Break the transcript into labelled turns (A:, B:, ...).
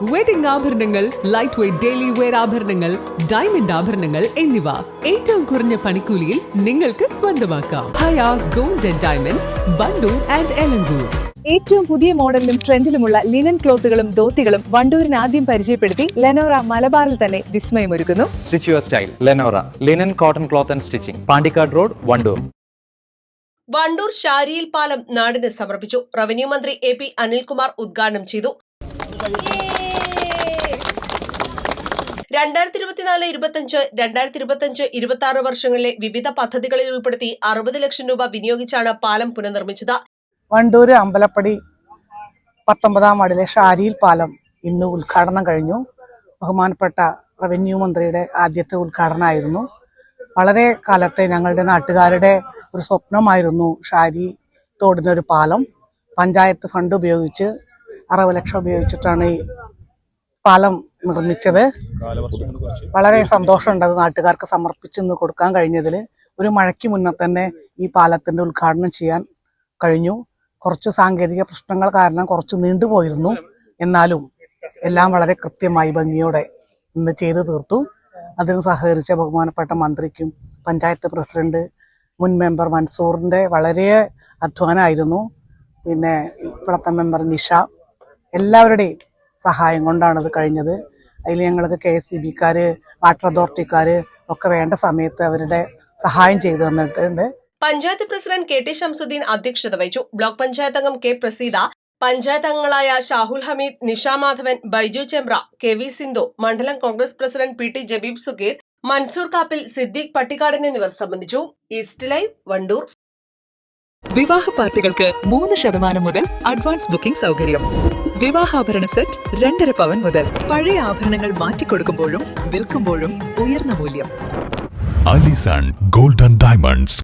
A: Wedding ആഭരണങ്ങൾ, light weight daily wear ആഭരണങ്ങൾ, diamond ആഭരണങ്ങൾ എന്നിവ ഏറ്റവും കുറഞ്ഞ പണിക്കൂലിയിൽ നിങ്ങൾക്ക് സ്വന്തമാക്കാം. Haya gold and diamonds, Wandoor and Elankur.
B: ഏറ്റവും പുതിയ മോഡലിലും ട്രെൻഡിലുമുള്ള ലിനൻ ക്ലോത്തുകളും ധോത്തികളും വണ്ടൂരിന് ആദ്യം പരിചയപ്പെടുത്തി ലെനോറ മലബാറിൽ തന്നെ വിസ്മയമൊരുക്കുന്നു.
C: Stitch your style Lenora linen cotton cloth and stitching, Pandikkad road, Wandoor.
D: Wandoor ഷാരിയിൽ പാലം നാടിന് സമർപ്പിച്ചു. റവന്യൂ മന്ത്രി AP അനിൽകുമാർ ഉദ്ഘാടനം ചെയ്തു. 2024-25, 2025-26 വർഷങ്ങളിലെ വിവിധ പദ്ധതികളിൽ ഉൾപ്പെടുത്തി 60 ലക്ഷം രൂപ വിനിയോഗിച്ചാണ് പാലം പുനർനിർമ്മിച്ചത്.
E: വണ്ടൂർ അമ്പലപ്പടി 19-ാം വാർഡിലെ ഷാരിയിൽ പാലം ഇന്ന് ഉദ്ഘാടനം കഴിഞ്ഞു. ബഹുമാനപ്പെട്ട റവന്യൂ മന്ത്രിയുടെ ആദ്യത്തെ ഉദ്ഘാടനമായിരുന്നു. വളരെ കാലത്തെ ഞങ്ങളുടെ നാട്ടുകാരുടെ ഒരു സ്വപ്നമായിരുന്നു ഷാരി തോടിനൊരു പാലം. പഞ്ചായത്ത് ഫണ്ട് ഉപയോഗിച്ച് 60 ലക്ഷം ഉപയോഗിച്ചിട്ടാണ് ഈ പാലം നിർമ്മിച്ചത്. വളരെ സന്തോഷമുണ്ട് അത് നാട്ടുകാർക്ക് സമർപ്പിച്ചെന്ന് കൊടുക്കാൻ കഴിഞ്ഞതിൽ. ഒരു മഴയ്ക്ക് മുന്നേ തന്നെ ഈ പാലത്തിന്റെ ഉദ്ഘാടനം ചെയ്യാൻ കഴിഞ്ഞു. കുറച്ച് സാങ്കേതിക പ്രശ്നങ്ങൾ കാരണം കുറച്ച് നീണ്ടുപോയിരുന്നു. എന്നാലും എല്ലാം വളരെ കൃത്യമായി ഭംഗിയോടെ ഇന്ന് ചെയ്തു തീർത്തു. അതിന് സഹകരിച്ച ബഹുമാനപ്പെട്ട മന്ത്രിക്കും പഞ്ചായത്ത് പ്രസിഡന്റ് മുൻ മെമ്പർ മൻസൂറിന്റെ വളരെ അധ്വാനമായിരുന്നു. പിന്നെ ഇപ്പോഴത്തെ മെമ്പർ നിഷ, എല്ലാവരുടെയും സഹായം കൊണ്ടാണ് ഇത് കഴിഞ്ഞത്. അതിൽ ഞങ്ങൾക്ക് KSEB-ക്കാർ, വാട്ടർ അതോറിറ്റിക്കാർ ഒക്കെ വേണ്ട സമയത്ത് അവരുടെ സഹായം ചെയ്തു തന്നിട്ടുണ്ട്.
D: പഞ്ചായത്ത് പ്രസിഡന്റ് KT ശംസുദ്ദീൻ അധ്യക്ഷത വഹിച്ചു. ബ്ലോക്ക് പഞ്ചായത്ത് അംഗം K പ്രസീത, പഞ്ചായത്ത് അംഗങ്ങളായ ഷാഹുൽ ഹമീദ്, നിഷ മാധവൻ, ബൈജു ചെമ്പ്ര, KV സിന്ധു, മണ്ഡലം കോൺഗ്രസ് പ്രസിഡന്റ് PT ജബീബ് സുഗീർ, മൻസൂർ കാപ്പിൽ, സിദ്ദീഖ് പട്ടിക്കാടൻ എന്നിവർ സംബന്ധിച്ചു. East live, Wandoor.
F: വിവാഹ പാർട്ടികൾക്ക് 3% മുതൽ അഡ്വാൻസ് ബുക്കിംഗ് സൗകര്യം. വിവാഹാഭരണ സെറ്റ് 2.5 പവൻ മുതൽ. പഴയ ആഭരണങ്ങൾ മാറ്റിക്കൊടുക്കുമ്പോഴും വിൽക്കുമ്പോഴും ഉയർന്ന മൂല്യം.
G: Allison gold and diamonds,